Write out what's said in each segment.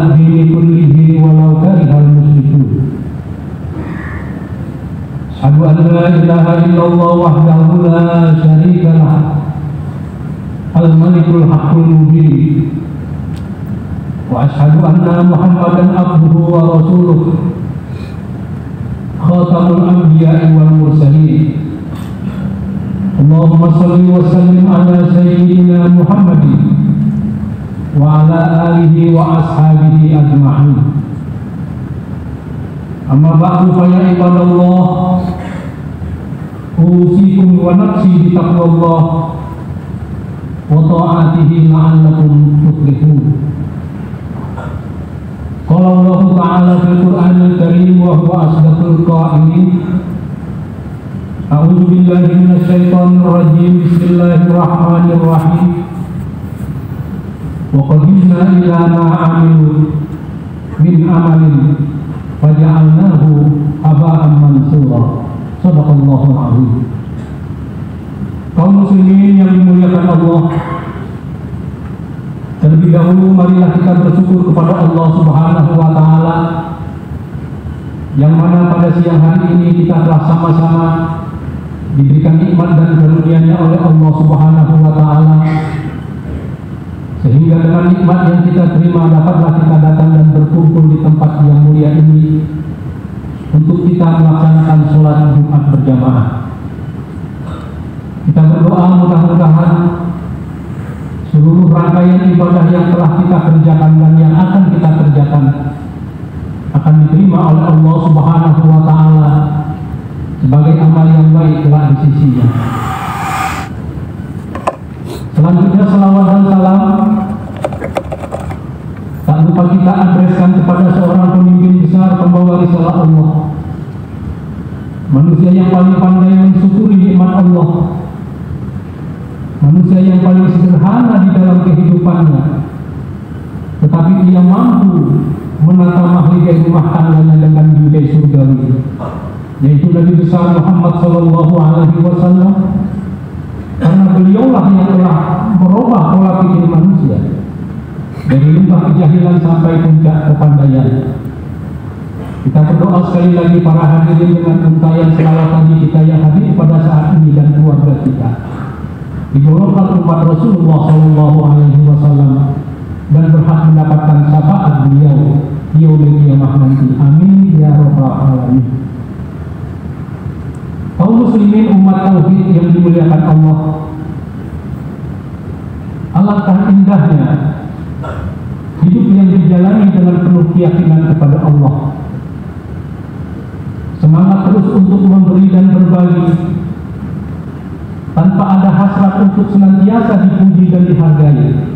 ad-dini kullihi walau karihal musyrikun. Asyhadu an la ilaha illallah wahdahu la syarika lah, al-malikul haqqul mubin. Wa asyhadu anna Muhammadan abduhu wa rasuluh, khatamul anbiya'i wal mursalin. Allahumma salli wa sallim ala sayyidina Muhammadin wa ala alihi wa ashabihi ajma'in. Amma ba'du fa ya ibadallah, usikum wa nafsi bi taqwallah wa ta'atihi la'allakum tuflihun. Qala Allah ta'ala fil Qur'anil Karim wa huwa asdaqul qa'ilin. A'udzu billahi minasy syaithanir rajim. Bismillahirrahmanirrahim. Wa qadimna ila ma 'amilu min amalin faja'alnahu haba'an mansura. Shadaqallahul 'azim. Kaum muslimin yang dimuliakan Allah, terlebih dahulu marilah kita bersyukur kepada Allah Subhanahu wa taala yang mana pada siang hari ini kita telah sama-sama diberikan nikmat dan karunia-Nya oleh Allah Subhanahu wa taala, sehingga dengan nikmat yang kita terima dapatlah kita datang dan berkumpul di tempat yang mulia ini untuk kita melaksanakan sholat Jumat berjamaah. Kita berdoa mudah-mudahan seluruh rangkaian ibadah yang telah kita kerjakan dan yang akan kita kerjakan akan diterima oleh Allah Subhanahu wa taala sebagai amal yang baik kelak di sisinya. Selanjutnya salawat dan salam tak lupa kita adreskan kepada seorang pemimpin besar pembawa risalah Allah, manusia yang paling pandai mensyukuri nikmat Allah, manusia yang paling sederhana di dalam kehidupannya, tetapi ia mampu menata mahligai rumah tangganya dengan bingkai surgawi, yaitu Nabi besar Muhammad sallallahu alaihi wasallam. Karena beliaulah yang telah merubah pola pikir manusia dari lembah kejahilan sampai puncak kepandaian. Kita berdoa sekali lagi para hadirin dengan untayan selawat tadi kita yang hadir pada saat ini dan keluarga kita, digolongkan umat Rasulullah sallallahu alaihi wasallam dan berhak mendapatkan syafaat beliau di yaumil qiyamah nanti. Amin ya rabbal alamin. Kaum muslimin umat tauhid yang dimuliakan Allah, alangkah indahnya hidup yang dijalani dengan penuh keyakinan kepada Allah, semangat terus untuk memberi dan berbagi tanpa ada hasrat untuk senantiasa dipuji dan dihargai.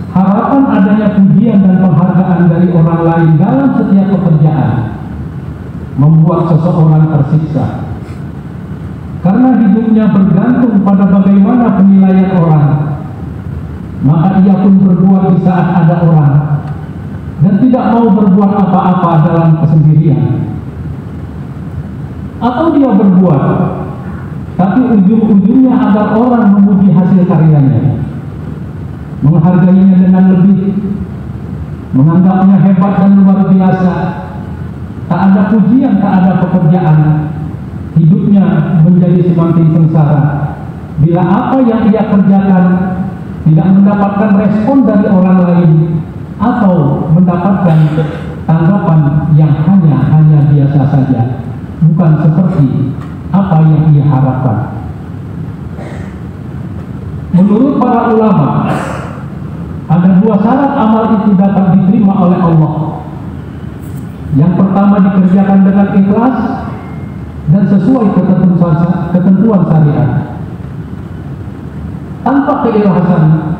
Harapan adanya pujian dan penghargaan dari orang lain dalam setiap pekerjaan membuat seseorang tersiksa, karena hidupnya bergantung pada bagaimana penilaian orang. Maka ia pun berbuat di saat ada orang dan tidak mau berbuat apa-apa dalam kesendirian. Atau dia berbuat tapi ujung-ujungnya agar orang memuji hasil karyanya, menghargainya dengan lebih, menganggapnya hebat dan luar biasa. Tak ada pujian, tak ada pekerjaan, hidupnya menjadi semakin sengsara bila apa yang ia kerjakan tidak mendapatkan respon dari orang lain atau mendapatkan tanggapan yang hanya biasa saja, bukan seperti apa yang ia harapkan. Menurut para ulama, ada dua syarat amal itu dapat diterima oleh Allah. Yang pertama, dikerjakan dengan ikhlas dan sesuai ketentuan syariat. Tanpa keikhlasan,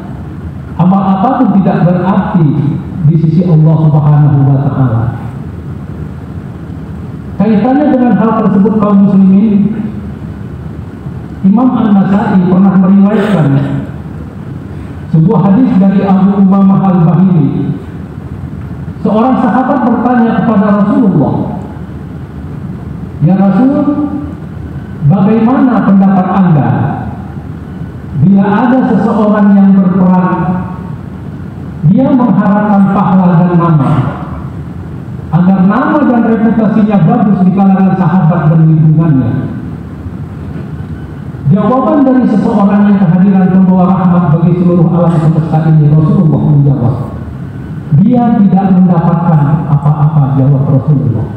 amal apapun tidak berarti di sisi Allah Subhanahu wa taala. Kaitannya dengan hal tersebut kaum muslimin, Imam An-Nasai pernah meriwayatkan sebuah hadis dari Abu Umamah Al-Bahili. Seorang sahabat bertanya kepada Rasulullah, "Ya Rasul, bagaimana pendapat Anda bila ada seseorang yang berperang, dia mengharapkan pahala dan reputasinya bagus di kalangan sahabat dan lingkungannya. Jawaban dari seseorang yang kehadiran membawa rahmat bagi seluruh alam semesta ini, Rasulullah menjawab, dia tidak mendapatkan apa-apa, jawab Rasulullah.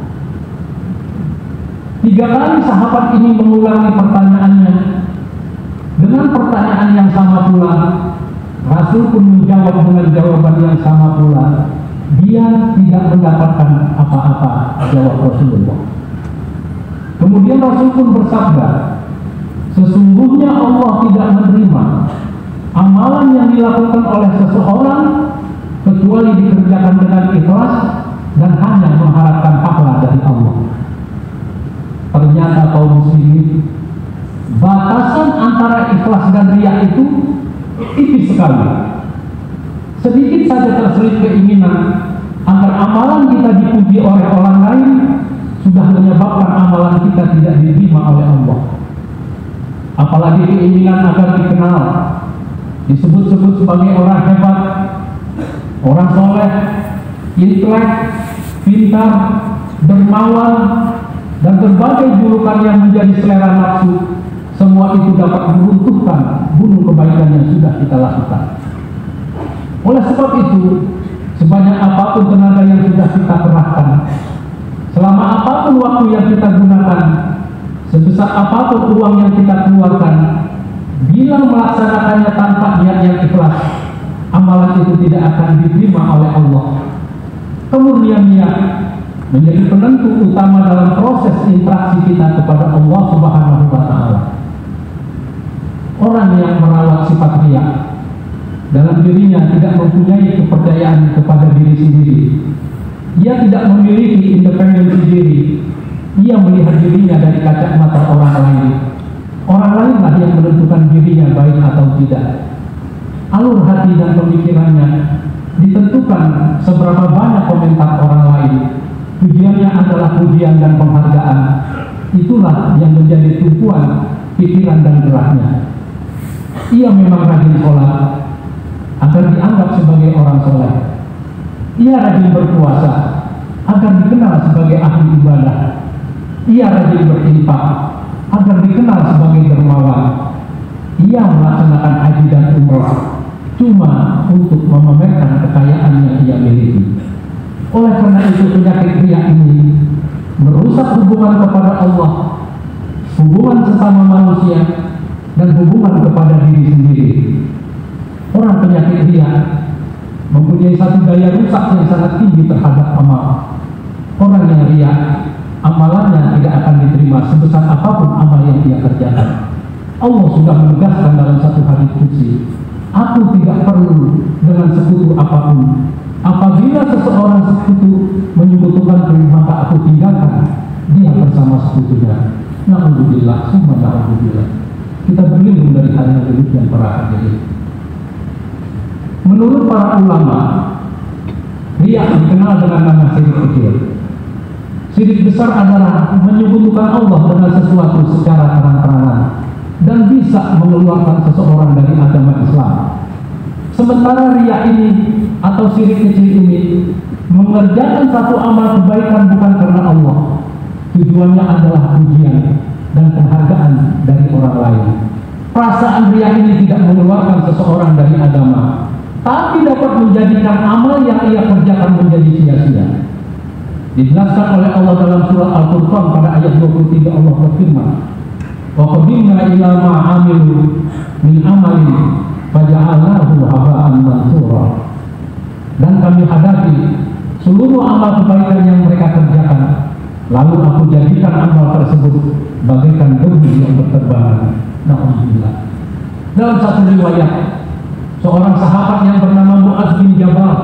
3 kali sahabat ini mengulangi pertanyaannya. Dengan pertanyaan yang sama pula, Rasul pun menjawab dengan jawaban yang sama pula. Dia tidak mendapatkan apa-apa, jawab Rasulullah. Kemudian Rasul pun bersabda, sesungguhnya Allah tidak menerima amalan yang dilakukan oleh seseorang kecuali dikerjakan dengan ikhlas dan hanya mengharapkan pahala dari Allah. Ternyata kaum muslimin, batasan antara ikhlas dan riya itu tipis sekali. Sedikit saja terselip keinginan agar amalan kita dipuji oleh orang lain sudah menyebabkan amalan kita tidak diterima oleh Allah. Apalagi keinginan agar dikenal, disebut-sebut sebagai orang hebat, orang soleh, intelek, pintar, dermawan, dan berbagai julukan yang menjadi selera nafsu. Semua itu dapat meruntuhkan gunung kebaikan yang sudah kita lakukan. Oleh sebab itu, sebanyak apapun tenaga yang sudah kita kerahkan, selama apapun waktu yang kita gunakan, sebesar apapun uang yang kita keluarkan, bila melaksanakannya tanpa niat yang ikhlas, amalan itu tidak akan diterima oleh Allah. Kemurnian niat menjadi penentu utama dalam proses interaksi kita kepada Allah Subhanahu wa Ta'ala. Orang yang merawat sifat riya dalam dirinya tidak mempunyai kepercayaan kepada diri sendiri. Ia tidak memiliki independensi diri. Ia melihat dirinya dari kacamata orang lain. Orang lainlah yang menentukan dirinya baik atau tidak. Alur hati dan pemikirannya ditentukan seberapa banyak komentar orang lain. Tujuannya adalah pujian dan penghargaan. Itulah yang menjadi tumpuan pikiran dan geraknya. Ia memang rajin sholat agar dianggap sebagai orang soleh. Ia rajin berpuasa agar dikenal sebagai ahli ibadah. Ia rajin berinfak agar dikenal sebagai dermawan. Ia melaksanakan haji dan umrah cuma untuk memamerkan kekayaan yang ia miliki. Oleh karena itu, penyakit riya ini merusak hubungan kepada Allah, hubungan sesama manusia, dan hubungan kepada diri sendiri. Orang penyakit riya mempunyai satu daya rusak yang sangat tinggi terhadap amal. Orang yang riya, amalannya tidak akan diterima sebesar apapun amal yang dia kerjakan. Allah sudah menegaskan dalam satu hadis qudsi, aku tidak perlu dengan sekutu apapun. Apabila seseorang sekutu menyekutukanku, maka aku tinggalkan dia bersama sekutunya. Na'udzubillah, summa na'udzubillah. Kita berlindung dari hal yang demikian para hadirin. Menurut para ulama, riya dikenal dengan nama syirik kecil. Syirik besar adalah menyekutukan Allah dengan sesuatu secara terang-terangan dan bisa mengeluarkan seseorang dari agama Islam. Sementara riya ini atau syirik kecil ini mengerjakan satu amal kebaikan bukan karena Allah. Tujuannya adalah pujian dan penghargaan dari orang lain. Perasaan riya ini tidak mengeluarkan seseorang dari agama, tapi dapat menjadikan amal yang ia kerjakan menjadi sia-sia. Dijelaskan oleh Allah dalam surat Al-Furqan pada ayat 23, Allah berfirman, wa qadimna ila ma 'amilu min amalin faja'alnahu haba'an mansura. Dan kami hadapi seluruh amal kebaikan yang mereka kerjakan, lalu aku jadikan amal tersebut bagaikan debu yang berterbangan. Na'udzubillah. Dalam satu riwayat, seorang sahabat yang bernama Mu'adz bin Jabal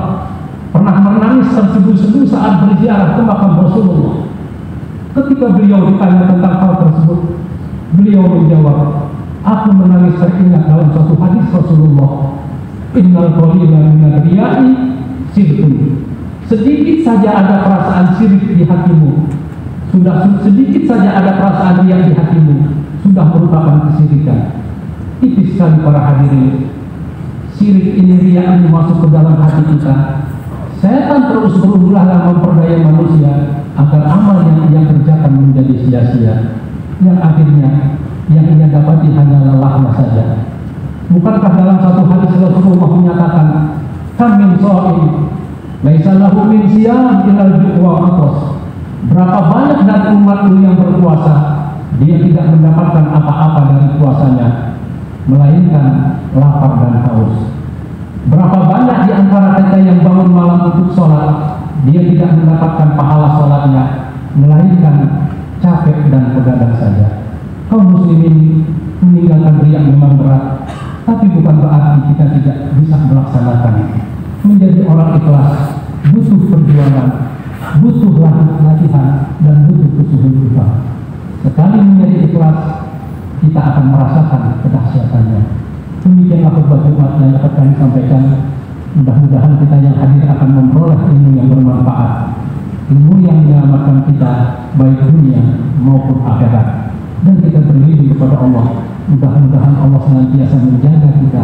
pernah menangis terseduh-seduh saat berziarah ke makam Rasulullah. Ketika beliau ditanya tentang hal tersebut, beliau menjawab, aku menangis teringat dalam satu hadis Rasulullah, innal qalila minal riya'i syirkun. Sedikit saja ada perasaan syirik di hatimu, sudah sedikit saja ada perasaan riya di hatimu, sudah merupakan kesyirikan. Tipis sekali para hadirin. Syirik ini, riya ini masuk ke dalam hati kita. Setan terus berulah memperdaya manusia agar amal yang ia kerjakan menjadi sia-sia, yang akhirnya yang ia dapati hanya lelahnya saja. Bukankah dalam satu hadis Rasulullah menyatakan, "Kam min sha'im laisa lahu min siyam illa al-ju'wa atas." Berapa banyak dari umatku yang berpuasa, dia tidak mendapatkan apa-apa dari puasanya, melainkan lapar dan haus. Berapa banyak di antara kita yang bangun malam untuk sholat, dia tidak mendapatkan pahala sholatnya, melainkan capek dan begadang saja. Kaum muslimin, meninggalkan riya memang berat, tapi bukan berarti kita tidak bisa melaksanakan. Menjadi orang ikhlas butuh perjuangan, butuh latihan, dan butuh kesungguhan. Sekali menjadi ikhlas, kita akan merasakan kedahsyatannya. Demikianlah khutbah Jumat yang dapat kami sampaikan. Mudah-mudahan kita yang hadir akan memperoleh ilmu yang bermanfaat, ilmu yang menyelamatkan kita baik dunia maupun akhirat, dan kita berlindung kepada Allah. Mudah-mudahan Allah senantiasa menjaga kita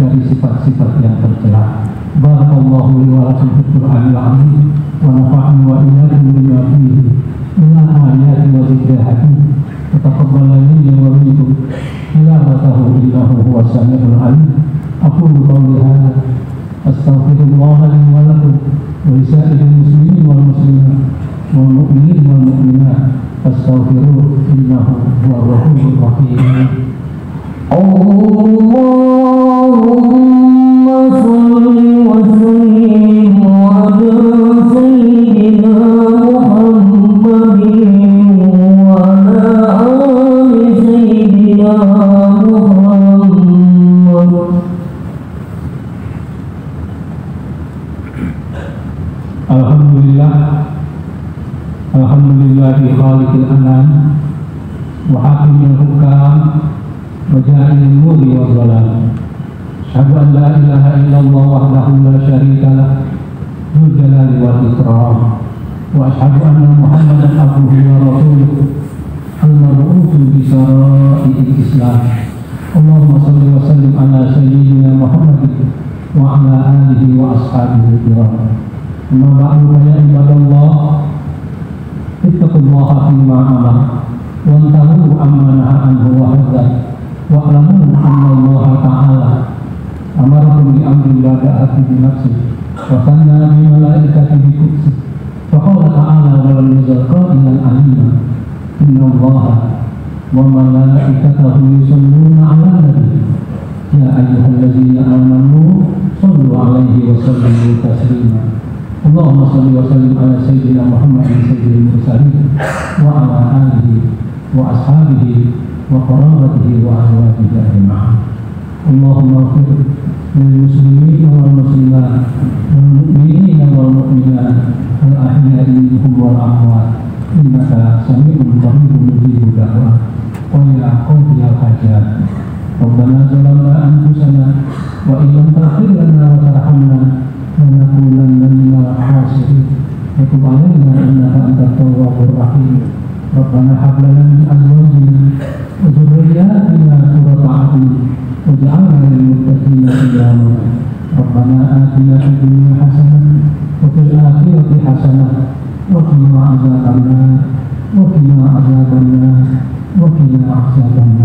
dari sifat-sifat yang tercela. Barakallahu li wa lakum fil Qur'anil azim wa nafa'ani wa iyyakum bima fihi min al-ayati wa dhikril hakim. Taqabbal minni wa minkum tilawatahu innahu huwas samiul alim. Aqulu qawli hadza astaghfirullah li wa lakum wa li sa'iril muslimin wal muslimat wal mu'minin wal mu'minat astaghfiruhu innahu huwar rahimur rahim. Allahumma shalli wa sallim ala sayyidina Muhammadin wa ala ali sayyidina Muhammad. Alhamdulillahi khaliqil anam wa hakimil hukam wa ja'ilil mulki wa zalam. Asyhadu an la ilaha illallah wahdahu la syarika lah dzul jalali wal ikram, wa asyhadu anna Muhammadan abduhu wa rasuluh al-mab'utsu bi syara'i'il Islam. Allahumma shalli wa sallim ala sayyidina Muhammadin wa ala alihi wa ashabihi kiram. Amma ba'du, ya ibadallah, ittaqullaha fima amara wa antahu amma naha anhu wa hadzar wa'lamu anna Allah ta'ala amarakum bi amrin bada'ati bi nafsihi wa sanna bi malaikati bi qudsi wa qala ta'ala wa lam yazal qa'ilan alima inna Allah wa malaikatahu yusalluna 'alan nabi ya ayyuhallazina amanu sallu 'alaihi wa sallimu taslima. Allahumma shalli wa sallim ala sayyidina Muhammadin sayyidil mursalin wa ala alihi wa ashabihi wa qarabatihi wa ahwatihi ajma'in. Allahumma ighfir lil muslimin wal muslimat wal mu'minin wal mu'minat al ahya'i minhum wal amwat innaka sami'un qaribun mujibud da'wat wa ila qadiyal hajat. Rabbana zalamna anfusana wa illam taghfir lana wa tarhamna lanakunanna minal khasirin. Wa tub 'alaina innaka antat tawwabur rahim. Rabbana hab lana min azwajina wa dhurriyyatina qurrata a'yun waj'alna lil muttaqina imama. Rabbana atina fid dunya hasanah wa fil akhirati hasanah wa qina adzabannar wa qina adzabannar wa qina adzabannar.